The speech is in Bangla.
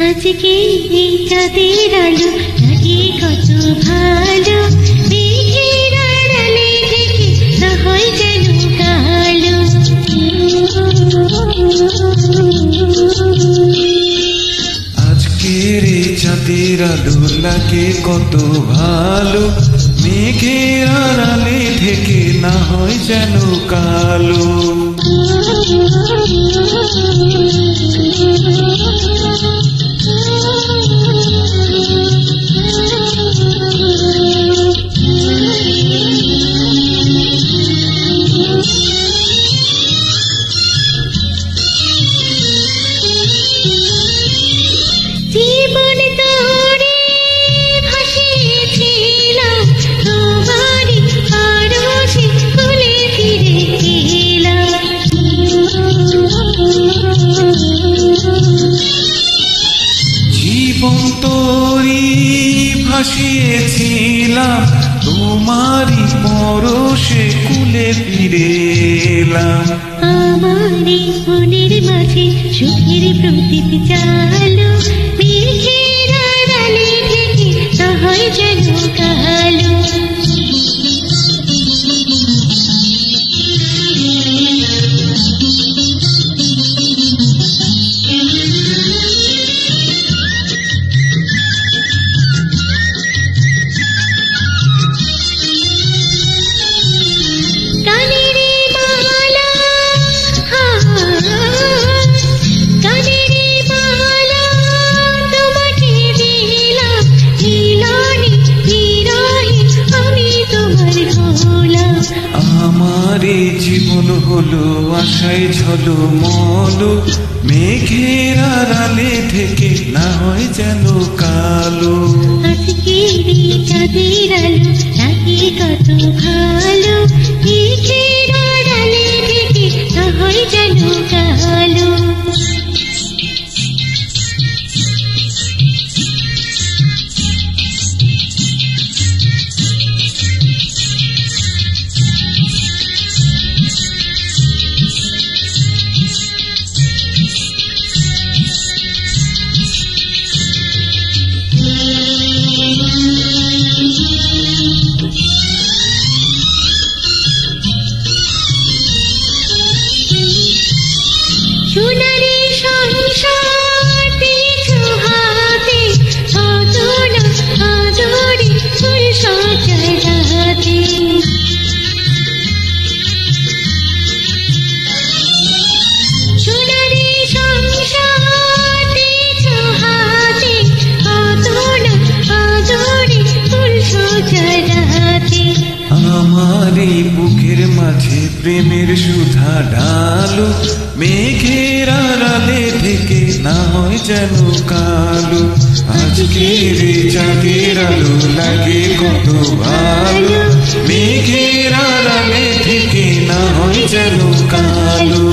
আজকে এই চাঁদের আলো লাগে কত ভালো, মেঘের আড়ালে থেকে না হয় যেন কালো। আজকের এই চাঁদের আলো লাগে কত ভালো, মেঘের আড়ালে থেকে না হয় যেন কালো। জীবন্তরি ভাসিয়েছিলাম তোমারই পরশে কুলে ফিরে এলাম। আমারই মনের মাঝে সুখের প্রদীপ জালো, মেঘের আড়ালে থেকে না হয় যেন কালো। আমারে জীবন হলো আশায় ঝলমলো, মেঘের আড়ালে থেকে না হয় যেন কালো। আজকের এই চাঁদের আলো লাগে কত ভালো, মেঘের আড়ালে থেকে না হয় যেন কালো। সোনারি সংসার দিয়েছো হাতে, অতনা আদরে ফুল সাজায় রাতে। সোনারি সংসার দিয়েছো হাতে, অতনা আদরে ফুল সাজায় রাতে। আমারই বুকের মাঝে প্রেমের সুধা ঢালো, মেঘের আড়ালে থেকে না হয় যেন কালো। আজকের চাঁদের আলো লাগে কত ভালো, মেঘের আড়ালে থেকে না হয় যেন কালো।